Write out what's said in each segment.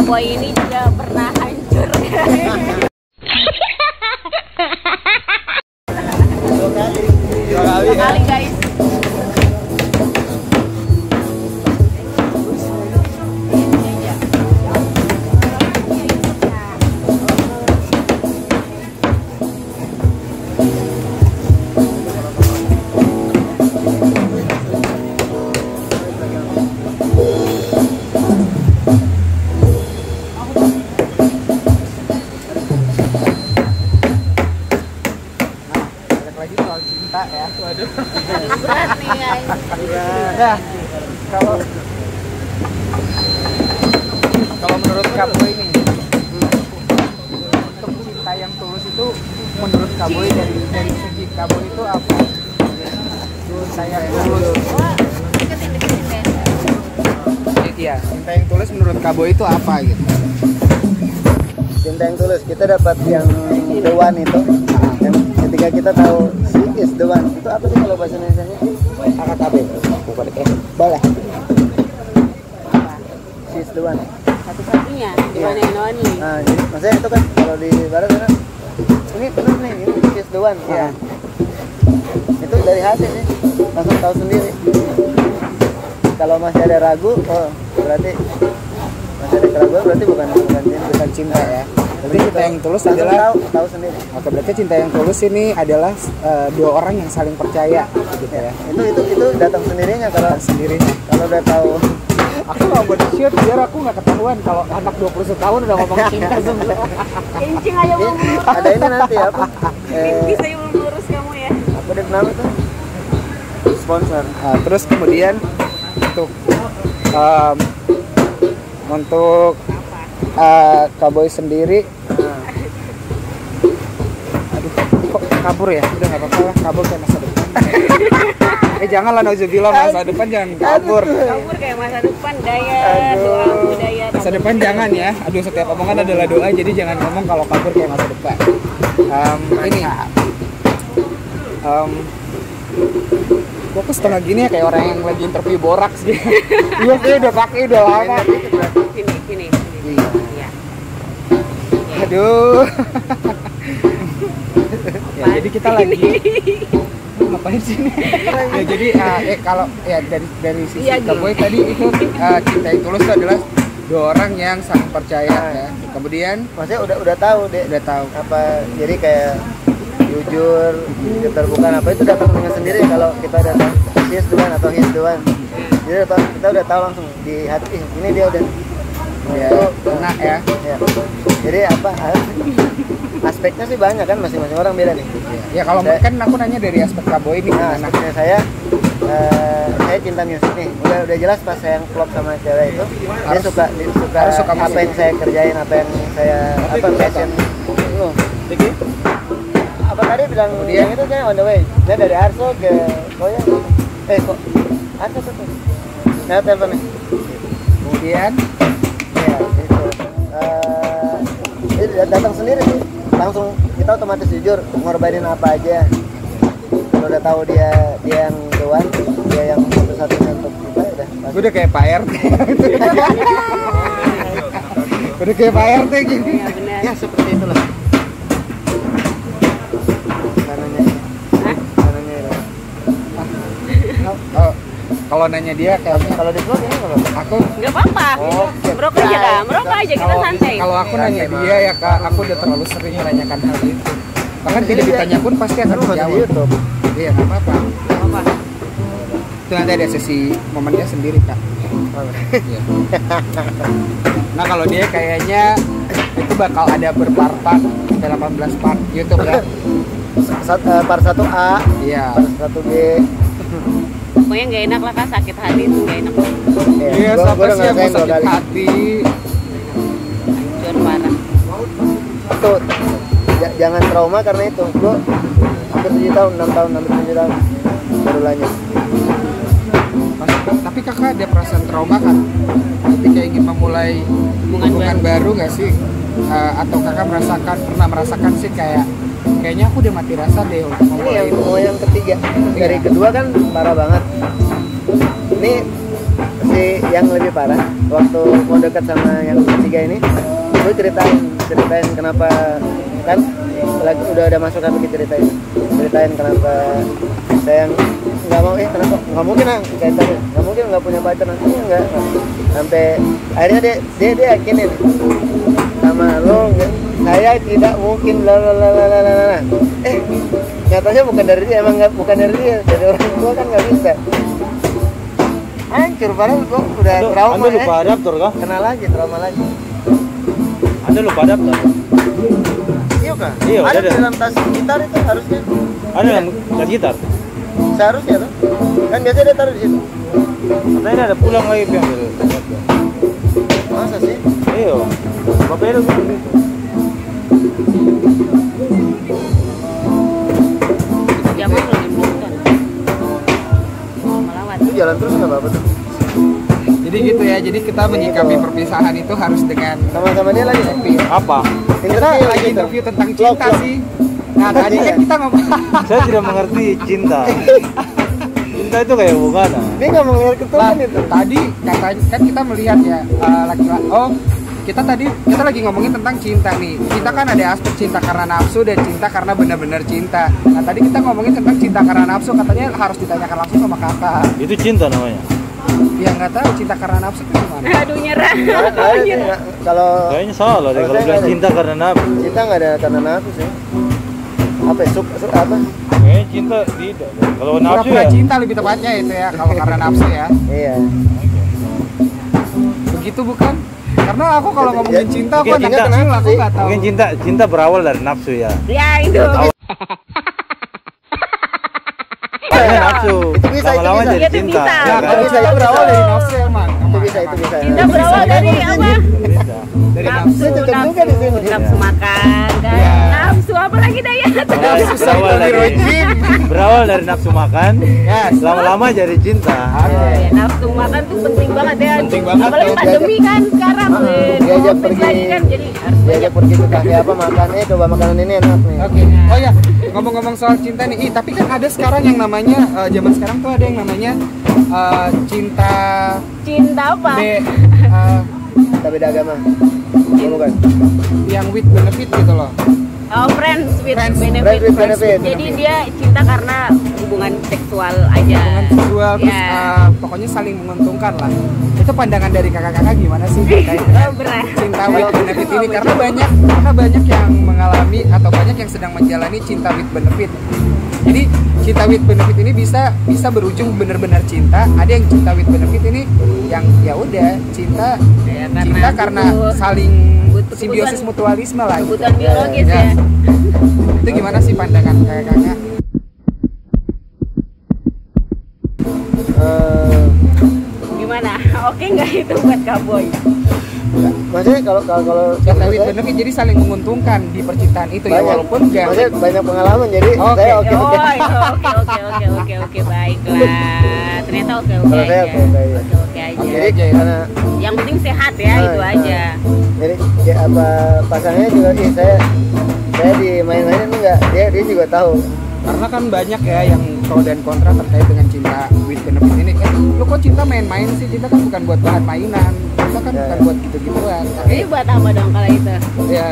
Kaboy ini juga pernah hancur. Dua kali guys. Ya. Waduh. Berat nih guys. Nah, kalau menurut Kaboy ini untuk cinta yang tulus itu menurut Kaboy dari segi Kaboy itu apa? Cinta yang tulus. Deketin deh. Iya, cinta yang tulus menurut Kaboy itu apa gitu? Cinta yang tulus kita dapat yang the one itu. Dan ketika kita tahu she is the one, itu apa sih kalau bahasa Indonesianya? AKKB. Boleh. She is the one. Satu-satunya, the one and only. Nah, jadi maksudnya itu kan kalau di barat kan ini benar nih, ini she is the one. Iya. Itu dari hati sih, langsung tahu sendiri. Kalau masih ada ragu, oh berarti masih ada keraguan, berarti bukan cinta ya. Berarti cinta yang tulus langsung adalah tahu sendiri. Oke, berarti cinta yang tulus ini adalah dua orang yang saling percaya gitu ya. Itu datang sendirinya kalau udah tahu. Aku nggak buat shoot biar aku nggak ketahuan kalau anak 21 tahun udah ngomong cinta semua. Kencing aja belum lurus. Ada ini nanti apa? Bisa belum lurus kamu ya. Apa dia nama tuh? Sponsor. Nah, terus kemudian untuk Kaboy sendiri, aduh kok kabur ya? Udah nggak apa-apa lah, kabur kayak masa depan. Janganlah nauzubillah, masa depan jangan kabur. Kabur kayak masa depan, daya doamu daya. Masa depan jangan ya. Aduh, setiap omongan adalah doa, jadi jangan ngomong kalau kabur kayak masa depan. Ini gua setengah gini ya kayak orang yang lagi interview boraks gitu. Iya sih, udah pakai udah lama. Sini. Iya. Aduh. Ya, jadi kita lagi ngapain sih ini? Ya jadi kalau ya dari sisi Kaboy tadi itu cinta yang tulus itu adalah dua orang yang saling percaya ya. Kemudian maksudnya udah tahu deh. Udah tahu. Apa jadi kayak jujur, keterbukaan apa itu datang dengan sendiri kalau kita udah tahu she's the one atau he's the one. Jadi kita udah tahu langsung di hati ini dia udah. Ya, enak ya. Jadi apa aspeknya sih banyak kan, masing-masing orang beda nih. Ya kalau kan aku nanya dari aspek Kaboy ini. Nah, aspeknya saya cinta musik nih. Udah jelas pas saya klop sama cewek itu, dia suka apa yang saya kerjain, apa yang saya passion. Apa tadi bilang dia itu kan on the way. Dia dari Arso ke Koya. Kok Arso tuh. Nah, telepon nih. Kemudian dia datang sendiri sih, langsung kita otomatis jujur ngorbanin apa aja. Kalau udah tahu dia yang doan, dia yang satu-satunya untuk kita udah kayak Pak RT. Udah kayak Pak RT gini. Ya seperti itulah. Kalau nanya dia kayak kalau di vlog ini aku nggak apa-apa. Merokok aja kita santai. Kalau aku nanya dia ya Kak, aku udah terlalu sering menanyakan hal itu. Bahkan tidak ditanya pun pasti akan menjawab. Iya, nggak apa-apa. Itu nanti ada sesi momennya sendiri Kak. Iya. Nah kalau dia kayaknya itu bakal ada berpart-part sampai 18 part YouTube ya. Part 1A, iya. Part 1B. Pokoknya nggak enak lah Kak, sakit hati itu nggak enak. Iya, siapa sih yang mau sakit hati? Hancur parah. Itu jangan trauma karena itu. Gue hampir 7 tahun, 6 tahun, hampir 7 tahun baru lanjut. Tapi Kakak ada perasaan trauma kan? Ketika ingin memulai hubungan baru nggak sih? Atau Kakak pernah merasakan sih kayaknya aku udah mati rasa deh untuk memulai yang ketiga. Dari kedua kan parah banget. Ini si yang lebih parah waktu mau dekat sama yang ketiga ini, gue ceritain kenapa kan lagi udah masuk kan, ceritain kenapa saya nggak mau kenapa nggak mungkin kaitannya nggak mungkin nggak punya pacar nanti nggak sampai akhirnya dia yakinin sama lo saya tidak mungkin lalalala. Nyatanya bukan dari dia, emang bukan dari dia, dari orang tua kan nggak bisa. Hancur, padahal gua udah trauma. Anda lupa adaptor kah? Kena lagi, trauma lagi. Anda lupa adaptor? Iya kah? Iya, ada ada. di dalam tas gitar itu harusnya. Ada dalam tas gitar? Seharusnya tuh. Kan biasanya dia taruh di situ. Katanya ada pulang lagi yang gitu. Masa sih? Iya. Bapak itu gitu. Jaman lagi bukan. Melawat. Itu jalan terus nggak apa-apa tuh. Jadi gitu ya, jadi kita menyikapi perpisahan itu harus dengan Sama-sama dia lagi sepi. Apa? kita lagi interview tentang cinta sih. Nah tadi kan kita ngomong Saya tidak mengerti cinta. Cinta itu kayak bukan. Dia nggak mau ngeliat keturunan itu. tadi katanya kan kita melihat ya laki-laki. Oh kita lagi ngomongin tentang cinta nih. Kita kan ada aspek cinta karena nafsu dan cinta karena benar-benar cinta. Nah tadi kita ngomongin tentang cinta karena nafsu, katanya harus ditanyakan langsung sama kakak. Itu cinta namanya. Ya nggak tahu cinta karena nafsu itu gimana. Aduh nyerah. Kalau Kayaknya salah deh Kalau kalau saya bilang nggak cinta karena nafsu. cinta nggak ada karena nafsu sih. Apa ya? Apa? Kayaknya cinta tidak. Kalau nafsu Pura-pura ya. cinta lebih tepatnya itu ya kalau karena nafsu ya. Iya. Begitu bukan? Karena aku kalau ngomongin cinta aku Mungkin anak cinta- kecil aku nggak tahu. Mungkin cinta berawal dari nafsu ya. Ya itu. Awalnya nafsu. Itu bisa, itu Lama-lama bisa. jadi Itu cinta. bisa. Ya, Kan? kalau bisa, cinta itu berawal bisa. dari nafsu emang. Itu bisa. Cinta berawal dari apa? Bisa. Dari Nafsu, nafsu. Cocok juga di sini. nafsu makan kan. Ya. Nafsu apa lagi Daya? Berawal dari berawal dari nafsu makan. Yes. Lama-lama jadi cinta. Ya, nafsu makan tuh penting banget ya. Penting banget, Apalagi ya. pandemi kan sekarang. Diajak Covid pergi. lagi kan jadi harus Diajak pergi ke kafe apa makan, coba makanan ini enak nih. Oke. Oh ya, ngomong-ngomong soal cinta nih. Tapi kan ada sekarang yang namanya zaman sekarang tuh ada yang namanya cinta cinta apa? Kita beda agama. Oh, bukan. yang with benefit gitu loh. Oh, friends with Friends benefit. with benefit. Jadi dia cinta karena hubungan seksual aja. Hubungan seksual terus Ya. pokoknya saling menguntungkan lah. Itu pandangan dari kakak-kakak gimana sih terkait dengan Oh, berat. cinta with benefit ini? Karena banyak yang mengalami atau banyak yang sedang menjalani cinta with benefit. Jadi cinta with benefit ini bisa berujung benar-benar cinta. Ada yang cinta with benefit ini yang ya udah cinta Ya, cinta karena butuh- saling butuh simbiosis kebutuhan- mutualisme lah. Gitu. kebutuhan biologis Ya. ya. Itu gimana sih pandangan kakak-kakak? Gimana? Oke nggak itu buat Kaboy? Maksudnya kalau Cinta with benefit jadi saling menguntungkan di percintaan itu ya, walaupun enggak. maksudnya banyak pengalaman jadi Oke. saya Oh, oke. oke baiklah. Ternyata oke Kalau saya aja. oke aja. Oke aja. Jadi aja ya. karena Yang penting sehat ya, itu aja. Jadi ya apa pasangannya juga saya dimain-mainin enggak, dia juga tahu. Karena kan banyak ya yang pro dan kontra terkait dengan cinta with benefit ini. Lu kok cinta main-main sih? Cinta kan bukan buat bahan mainan. Cinta kan Ya. bukan buat gitu-gituan. Tapi Ini buat apa dong kalau itu? ya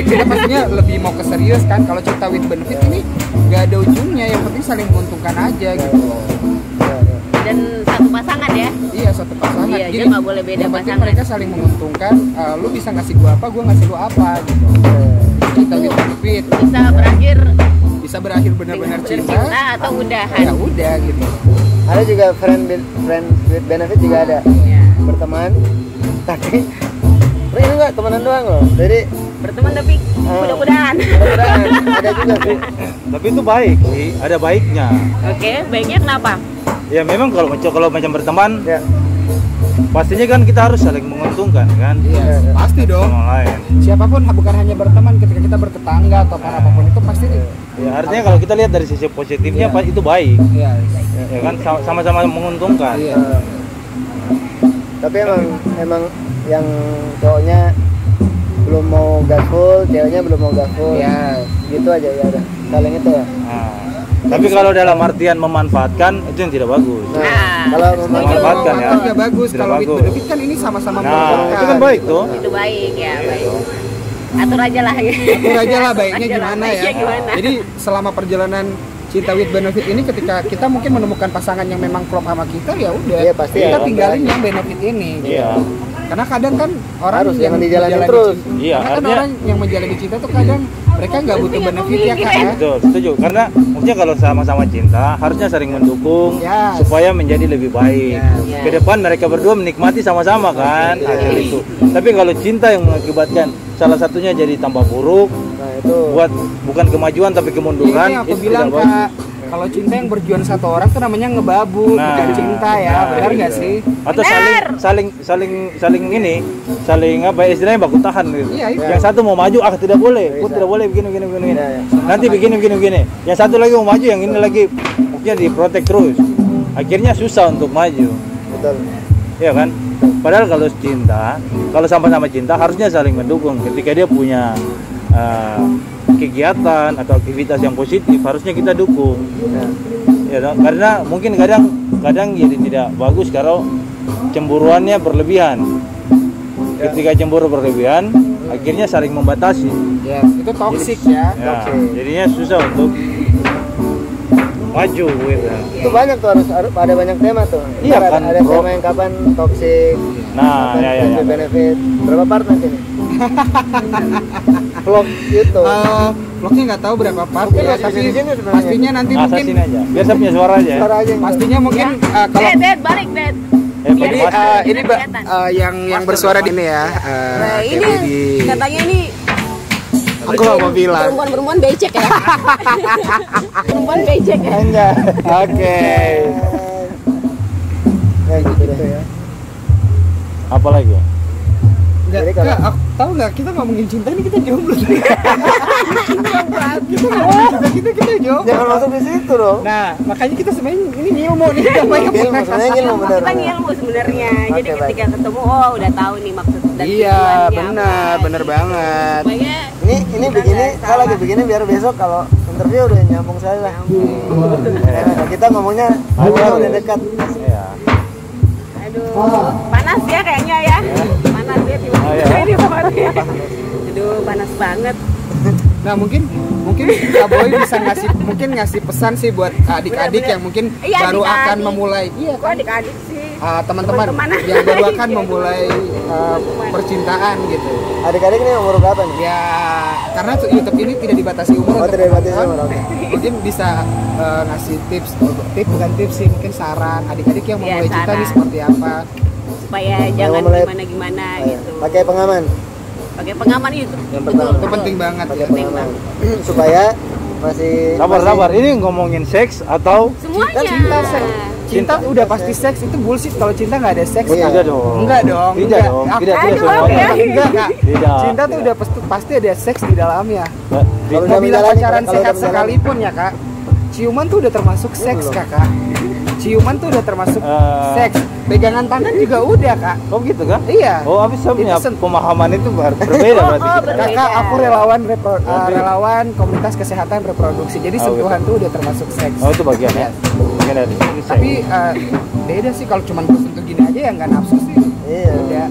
kita pastinya lebih mau ke serius kan. Kalau cinta with benefit ini nggak ada ujungnya, yang penting saling menguntungkan aja gitu. Ya. Dan satu pasangan ya. Iya, suatu pasangan. Iya, dia nggak boleh beda yang penting pasangan. mereka saling menguntungkan. Lu bisa ngasih gua apa, gua ngasih lu apa gitu. Cinta with benefit Bisa berakhir bisa berakhir benar-benar cinta. atau udahan. Ya udah gitu. Ada juga friend with benefit juga ada. Ya. Berteman tapi ini enggak temenan doang loh. Jadi Berteman tapi mudah-mudahan. mudah-mudahan ada juga sih. Tapi itu baik sih, ada baiknya. Oke, baiknya kenapa? Ya memang kalau macam berteman, Ya. pastinya kan kita harus saling menguntungkan kan. Iya, pasti dong. Sama lain. Siapapun bukan hanya berteman, ketika kita bertetangga atau apapun itu pasti Ya artinya kalau kita lihat dari sisi positifnya Iya. itu baik. Iya. Ya kan sama-sama menguntungkan. Iya. Tapi emang yang cowoknya belum mau gaspol, ceweknya belum mau gaspol. Iya. Gitu aja ya udah. Saling itu ya. Nah, Tapi kalau dalam artian memanfaatkan itu yang tidak bagus. Nah, kalau Memanfaatkan ya. Nggak bagus. Tidak Kalau with bagus. benefit kan ini sama-sama Nah, itu kan baik tuh. Itu baik ya, baik. Atur aja lah ya. Atur aja lah baiknya Atur aja lah, gimana ya. baiknya gimana. Jadi selama perjalanan cinta with benefit ini ketika kita mungkin menemukan pasangan yang memang klop sama kita ya udah. Iya, pasti kita ya. tinggalin yang benefit ini. gitu. Iya. Karena kadang kan orang Harus, yang jangan dijalanin menjalani terus. cinta- Iya, karena kan artinya- orang yang menjalani cinta tuh kadang mereka nggak butuh benefit ya kak ya. Betul, setuju. Karena maksudnya kalau sama-sama cinta harusnya saling mendukung Yes. supaya menjadi lebih baik. Yes. Ke depan mereka berdua menikmati sama-sama kan hasil itu. Tapi kalau cinta yang mengakibatkan salah satunya jadi tambah buruk, Nah, itu buat bukan kemajuan tapi kemunduran, Ini yang aku itu bilang tidak bagus. kak, kalau cinta yang berjuang satu orang tuh namanya ngebabu, Nah, bukan cinta ya, nah, benar nggak iya. sih? Atau Benar. saling ini, saling apa ya, istilahnya baku tahan gitu. Iya, itu. Yang satu mau maju, tidak boleh, Bisa. tidak boleh begini. Iya, iya. Nanti begini. Yang satu lagi mau maju, yang ini lagi mungkin diprotek terus. Akhirnya susah untuk maju. betul. Iya kan? Padahal kalau cinta, kalau sama-sama cinta harusnya saling mendukung. Ketika dia punya kegiatan atau aktivitas yang positif, harusnya kita dukung. Ya, dong? Karena mungkin kadang jadi tidak bagus kalau cemburuannya berlebihan. Ketika cemburu berlebihan, akhirnya saling membatasi. Yes, itu toxic ya. Ya, jadinya susah untuk maju gitu. Itu banyak tuh harus ada banyak tema tuh. Iya, Ntar kan, ada bro. tema yang kapan toxic, Nah, kapan ya. friendly benefit. Berapa part nanti nih? Vlog YouTube. Vlognya nggak tahu berapa part Mungkin ya, masih tapi di sini sebenarnya. pastinya nanti Masa mungkin sini aja. Biar saya punya suara aja ya. Suara aja yang pastinya mungkin kalau Ded, balik, Ded. jadi Biar ini kelihatan. yang bersuara di ini ya. Nah, ini jadi di- katanya ini aku nggak mau bilang. perempuan becek ya. Perempuan becek ya. Enggak. Oke. Ya gitu deh. Apa lagi? Nggak, Jadi kalau- Kak, aku tahu nggak kita ngomongin cinta ini kita jomblo. kita ngomongin cinta kita jomblo. Jangan masuk di situ dong. Nah, makanya kita sebenarnya ini ngilmu nih. Apa yang Ilmu, sebenarnya ilmu benar. Kita ngilmu sebenarnya. Jadi Oke, ketika ketemu, oh udah tahu nih maksud dan Iya, tujuannya benar apa. banget. Supaya Ini begini, saya lagi begini biar besok kalau interview udah nyambung saya lah. Nah, kita ngomongnya udah dekat. Iya. aduh, panas ya kayaknya ya. Panas ya Oh, iya. ini pokoknya. Aduh, panas banget. Nah, mungkin Kak Boy bisa ngasih pesan sih buat adik-adik yang mungkin Iya, baru adik-adik. akan memulai. Iya, Kok adik-adik sih? teman-teman Teman-teman. yang baru akan memulai percintaan gitu. Adik-adik ini umur berapa nih? Ya, karena YouTube ini tidak dibatasi umur. Oh, untuk tidak dibatasi teman-teman. umur, oke. Mungkin bisa ngasih tips bukan tips sih, mungkin saran adik-adik yang Iya, memulai cinta saran. nih seperti apa. Supaya jangan mulai- gimana-gimana gitu. Pakai pengaman. Pakai pengaman itu. Yang pertama. Itu penting banget Pakai ya. pengaman. Supaya masih Sabar. Ini ngomongin seks atau Semuanya. Cinta, seks. Cinta udah pasti seks, itu bullshit kalau cinta nggak ada seks. Iya. Kak. Tidak dong. Enggak dong. Tidak enggak. dong. Ah, Tidak Aduh, semuanya. ya. Enggak, Kak. Tidak. Cinta tuh udah pasti ada seks di dalamnya. Kalau Mau udah bilang menjalani, pacaran kalau sehat udah menjalani. sekalipun ya kak, ciuman tuh udah termasuk seks belum. kakak. Ciuman tuh udah termasuk Eh. seks. Pegangan tangan juga udah kak. Oh gitu kan? Iya. Oh, habis saya punya Itu pemahaman itu berbeda berarti kita. berbeda. Kakak, aku relawan komunitas kesehatan reproduksi. Jadi Oh, sentuhan tuh udah termasuk seks. Oh, itu bagian ya. Yes. Bagian dari seks. Tapi beda sih kalau cuma bersentuh gini aja ya nggak nafsu sih. Iya. Beda,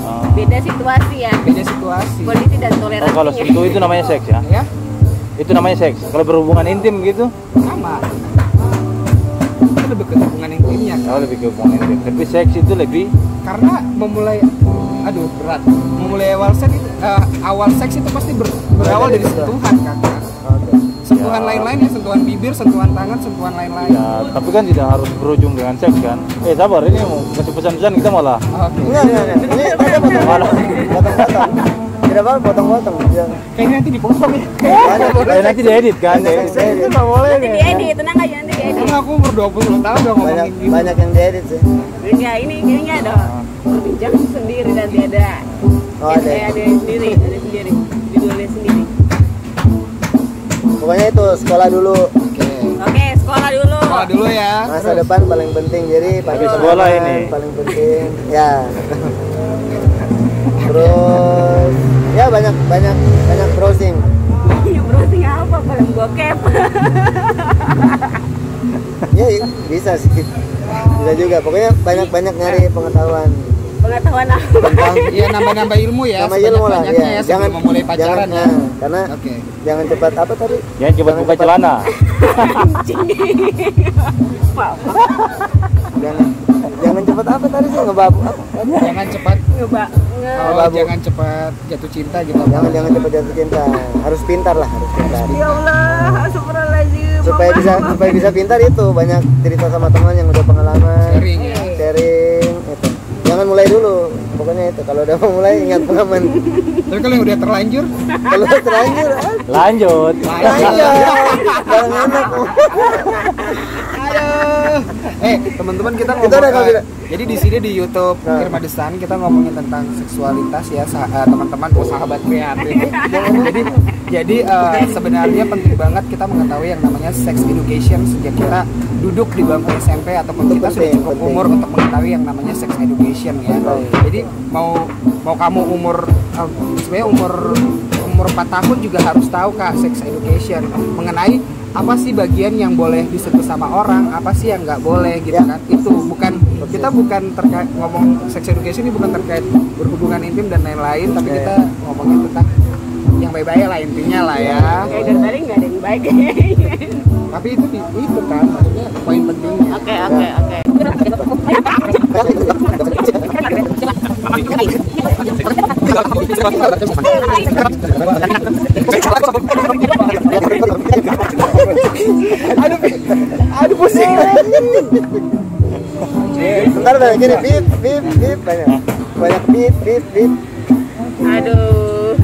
Oh. Beda situasi ya. beda situasi. Kondisi dan Oh, toleransinya. kalau sentuh itu namanya seks ya? Ya, Itu namanya seks. Kalau berhubungan intim gitu, sama. Itu lebih ke hubungan intimnya. Kak. oh lebih ke hubungan intim. Tapi seks itu lebih Karena berat. Memulai awal seks itu pasti berawal dari sentuhan kakak. Oke. Sentuhan Ya. lain-lain ya, sentuhan bibir, sentuhan tangan, sentuhan lain-lain. ya, tapi kan tidak harus berujung dengan seks kan? Sabar, ini mau kasih pesan-pesan kita malah. Oke. Enggak. Ini ada potong-potong. Tidak apa potong-potong. Jangan. Kayaknya nanti dipotong ya. Nanti diedit kan? Itu nggak boleh Nanti nih. diedit, tenang aja nanti diedit. Karena aku umur 20 tahun udah Banyak ngomongin gitu. banyak yang diedit sih. Enggak, ini kayaknya ada perbincangan sendiri nanti ada. Oh, ada. Ada sendiri, judulnya sendiri. Pokoknya itu sekolah dulu. Oke. Oke, sekolah dulu. Sekolah dulu ya. Masa depan paling penting. Jadi pakai sekolah pengaman ini. paling penting. Ya. Terus ya banyak browsing. Iya, browsing apa? film bokep. Ya bisa sih. Bisa juga. Pokoknya banyak-banyak nyari pengetahuan Pengetahuan aku. tentang Iya, nambah-nambah ilmu ya. sama ilmu lah. sebanyak-banyaknya Ya. ya, sebelum memulai pacaran ya. Karena Oke. jangan cepat apa tadi? Ya cepat buka celana. Maaf. Jangan cepat apa tadi sih ngebabu apa? Jangan cepat Nyoba. Babu. jangan cepat jatuh cinta gitu. Jangan cepat jatuh cinta. Harus pintar lah, harus pintar. Ya Allah, astagfirullahaladzim. Supaya bisa pintar itu banyak cerita sama teman yang udah pengalaman. Sharing ya. Sharing itu. Jangan mulai dulu. Pokoknya itu kalau udah mau mulai ingat pengalaman. Tapi kalau yang udah terlanjur, Kalau terlanjur, Lanjut. lanjut. Barang enak. ayo. Teman-teman kita Kita udah ngomong. nggak Jadi di sini di YouTube Nah. Irma Desan kita ngomongin tentang seksualitas ya, teman-teman, sahabat kreatif. jadi sebenarnya penting banget kita mengetahui yang namanya sex education sejak kita duduk di bangku SMP ataupun Itu kita sudah penting, cukup penting. umur untuk mengetahui yang namanya sex education ya. Jadi mau kamu umur sebenarnya umur 4 tahun juga harus tahu Kak sex education mengenai apa sih bagian yang boleh disentuh sama orang, apa sih yang nggak boleh gitu Ya. kan. Itu kita bukan terkait ngomong sex education ini bukan terkait berhubungan intim dan lain-lain, tapi Ya. kita ngomongin tentang yang baik-baik lah intinya lah ya. Kayak dari tadi nggak ada yang baik. Tapi itu kan maksudnya poin pentingnya. Oke. Aduh pusing. Bentar dah gini bip banyak bip. Aduh.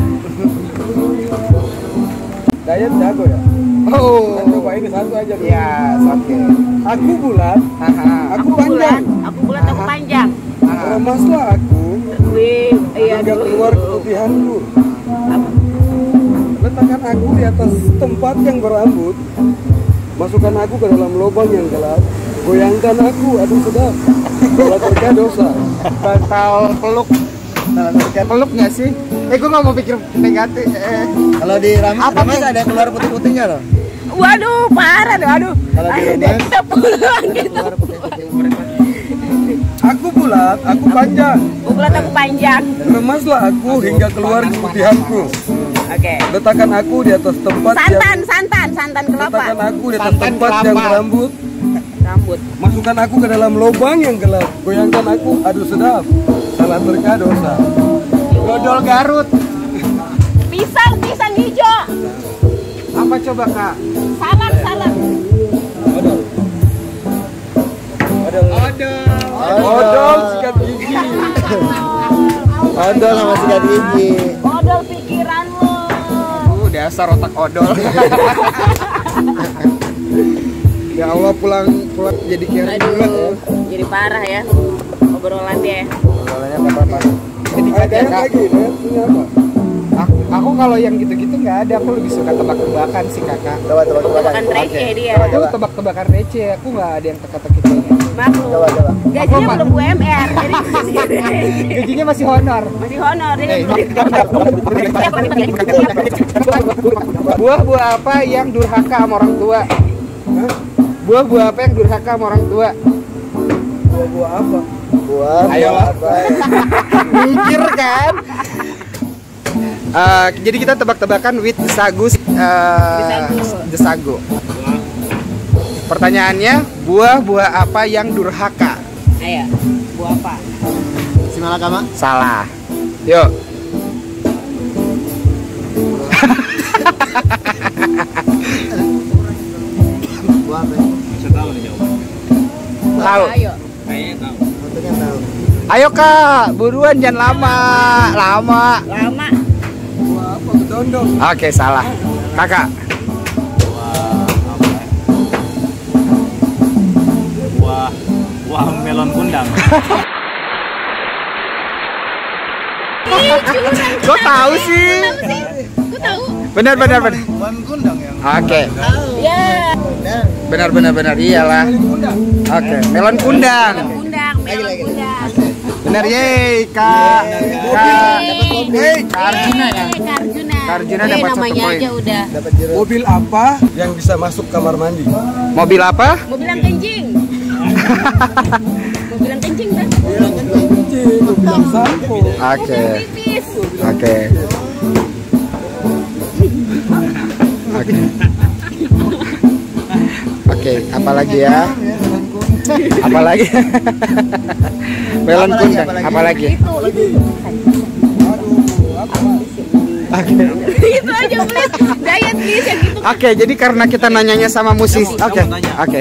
Diet jago ya. Oh. Kan coba ini satu aja. Ya, oke. Aku bulat, Aha. aku panjang. Aku bulat, aku panjang. Remaslah aku Wih, iya hingga aduh. keluar keputihanku. Letakkan aku di atas tempat yang berambut. Masukkan aku ke dalam lubang yang gelap. Goyangkan aku, aduh sedap. Kalau terkena dosa. Batal peluk. Peluk nggak sih? Gue nggak mau pikir negatif. Kalau di ramas ada keluar putih-putihnya loh. Waduh, parah deh, aduh. Kalau di Akhirnya rumah, kita pulang gitu. Keluar putih-putih. Aku bulat, aku panjang. Aku bulat, aku panjang. Remaslah aku hingga keluar keputihanku. Oke. Letakkan aku di atas tempat yang Santan kelapa. letakkan aku di atas Santan tempat kelapa. yang berambut. Rambut. Masukkan aku ke dalam lubang yang gelap. Goyangkan aku, aduh sedap. Salah terka dosa. Dodol Garut. Pisang hijau. Apa coba Kak? Salad. Odol sikat gigi. Odol sama sikat gigi. Odol pikiran lo. Dasar otak odol. Ya Allah, pulang jadi kira Aduh, jadi parah ya obrolan dia. Soalnya nggak apa-apa. Jadi Ada yang Kak, lagi, punya apa? aku kalau yang gitu-gitu nggak ada. Aku lebih suka tebak-tebakan sih Kakak. Coba. Bukan receh dia. Aku tebak-tebakan receh. Aku nggak ada yang teka-teki kayaknya. Maklum. Coba. Gajinya belum UMR, jadi Gajinya masih honor. masih honor. Jadi Buah-buah apa yang durhaka sama orang tua? Buah-buah apa yang durhaka sama orang tua? Buah apa? Buah Ayolah. apa ya? Mikir kan? Jadi kita tebak-tebakan with Desagu. Desagu. Pertanyaannya, buah-buah apa yang durhaka? ayo, buah apa? Si Malakama. Salah. Yuk. Buah apa? Ya? Tahu. Ayo. Tentunya tahu. Ayo Kak, buruan jangan lama. Lama. Buah apa? Gedondong. Oke, salah. Kakak. Buah melon kundang. Kok tahu sih? Gue tahu. Benar. Buah kundang ya. Oke. Ya. Benar. Iyalah. Oke, melon kundang. Melon kundang. Benar, yeay, Kak. Kak. Yeay. Kak Arjuna ya. Kak Arjuna. Arjuna dapat 1 namanya poin. aja udah. Dapat jeruk. Mobil apa yang bisa masuk kamar mandi? Mobil apa? Mobil yang kencing. Mobil yang kencing kan? Mobil yang sampo. Oke. Pipis. Oke. Oke. Oke, apalagi ya? Apalagi? Melon kundang, apalagi? Itu. Oke. Itu aja please. Diet please yang gitu. Oke, jadi karena kita nanyanya sama musisi. Oke. Oke.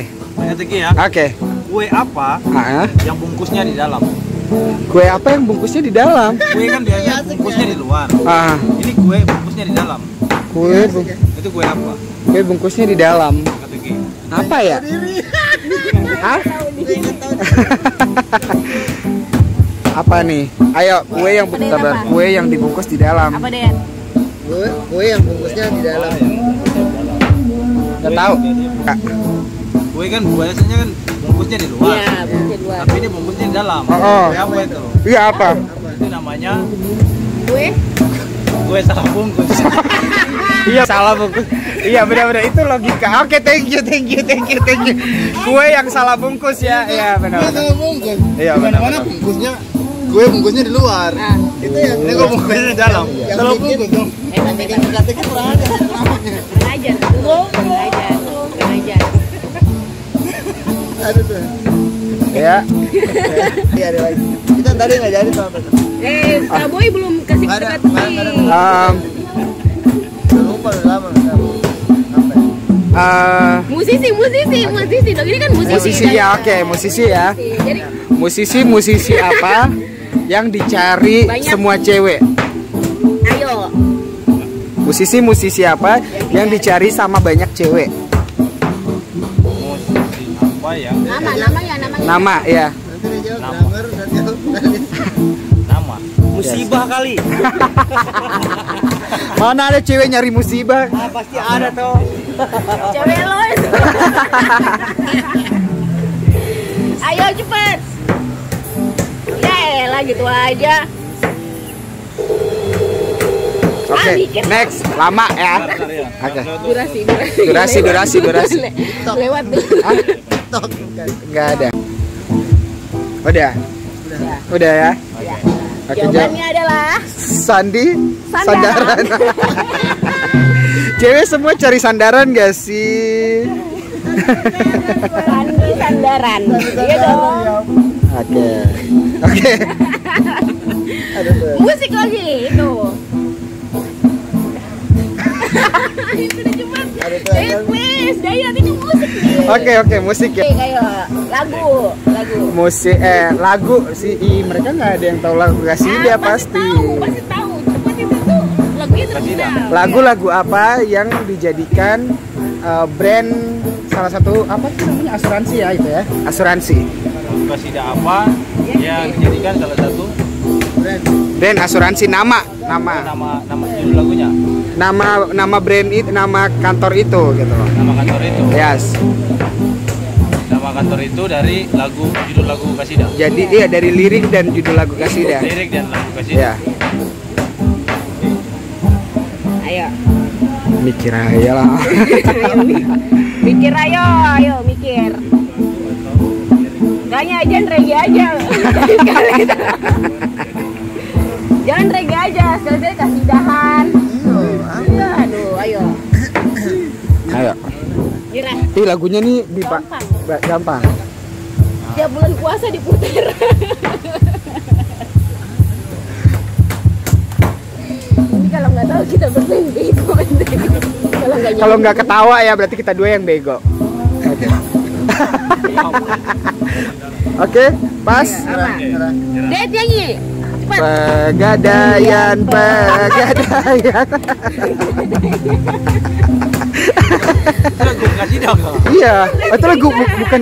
Teki ya. Oke. Kue apa Ah, yang bungkusnya di dalam? kue apa yang bungkusnya di dalam? Kue kan biasanya bungkusnya di luar. Ah, Ini kue bungkusnya di dalam. Itu kue apa? kue bungkusnya di dalam. Teki. Apa ya? Hah? Apa nih? Ayo, kue yang kue yang dibungkus di dalam. Apa deh? Kue yang bungkusnya di dalam. Nggak tahu. Kak. Kue kan biasanya kan bungkusnya di luar. Iya, bungkusnya dua. Tapi ini bungkusnya di dalam. Oh. Kue apa itu? Iya apa? Itu namanya Kue? kue salah bungkus. Iya salah bungkus. Iya benar-benar itu logika. Oke, thank you. Kue yang salah bungkus ya. Iya benar. Salah bungkus. Iya Mana benar. bungkusnya? Kue bungkusnya di luar. Nah, Itu yang Ini kok bungkusnya di dalam. Salah bungkus dong. Megang-megang kurang aja. kurang ajar. Kurang ajar. Kurang ajar. Aduh tuh. Ya. Iya ada lagi. Kita tadi nggak jadi tuh apa tuh? Kaboy belum kasih Ada, teka-teki. ada. Udah lupa udah lama nggak tahu. Apa ya? Musisi dong. Ini kan musisi. Musisi ya, oke, musisi ya. Jadi Musisi apa yang dicari Banyak. semua cewek? ayo. Musisi apa yang dicari sama banyak cewek? Musisi apa ya? Namanya. Nama ya. Nanti dia jawab drummer dan jawab vokalis. Nama. Musibah kali. Mana ada cewek nyari musibah? Pasti ada tuh. Cewek lo. Ayo cepet. Ya elah gitu aja. Oke, mikir. next. Lama ya. Oke. Durasi. Lewat tuh. Tok bukan. Enggak ada. Udah. Udah ya. Oke, Jawabannya adalah Sandi Sandaran. Cewek semua cari sandaran gak sih? Sandi sandaran. Iya dong. Oke. Ada tuh. Musik lagi itu. Itu udah cepet. Ada tuh. Please, Dayat ini musik nih. Oke, musik ya. Oke, kayak lagu. Musik lagu sih mereka nggak ada yang tahu lagu Kasida pasti. Pasti tahu. Cepet itu tuh. Lagunya terkenal. Lagu-lagu apa yang dijadikan brand salah satu apa sih namanya asuransi ya itu ya? Asuransi. Kasida apa yang dijadikan salah satu Brand asuransi nama judul lagunya? nama brand itu, nama kantor itu gitu loh. Nama kantor itu. Yes. Nama kantor itu dari judul lagu Kasida. Jadi iya dari lirik dan judul lagu Kasida. Lirik dan lagu Kasida. Ya. Ayo. Mikir aja lah. Mikir ayo mikir. Kayaknya aja reggae aja. Jangan reggae aja, sekali kasih dahan. Aduh, ayo. Ayo. Nyerah. Lagunya nih gampang. Tiap bulan puasa diputar. Ini kalau nggak tahu kita bermain bego. Kalau nggak ketawa ya berarti kita dua yang bego. Oke. Oke, pas. Ded nyanyi. Cepat. Pegadaian. Lagu Kasida kan? Iya, itu lagu bukan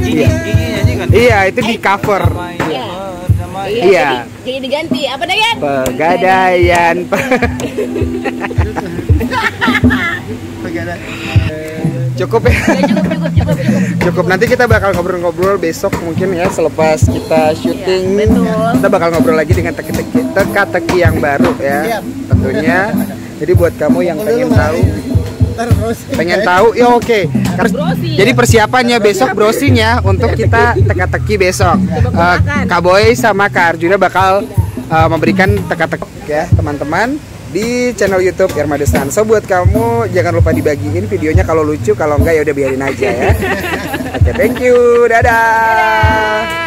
Gigi nyanyi kan? Iya, itu di cover. Iya. Jadi diganti. Apa Dayat? Pegadaian. Cukup ya. Cukup. Cukup, nanti kita bakal ngobrol-ngobrol besok mungkin ya selepas kita syuting. Ya, betul. Kita bakal ngobrol lagi dengan teka-teki yang baru ya. Tentunya. Jadi buat kamu yang pengen tahu, ya oke. Jadi persiapannya besok browsingnya untuk kita teka-teki besok. Kak Boy sama Kak Arjuna bakal memberikan teka-teki ya teman-teman di channel YouTube Irma Desan. So buat kamu jangan lupa dibagiin videonya kalau lucu, kalau enggak ya udah biarin aja ya. Oke, thank you. Dadah.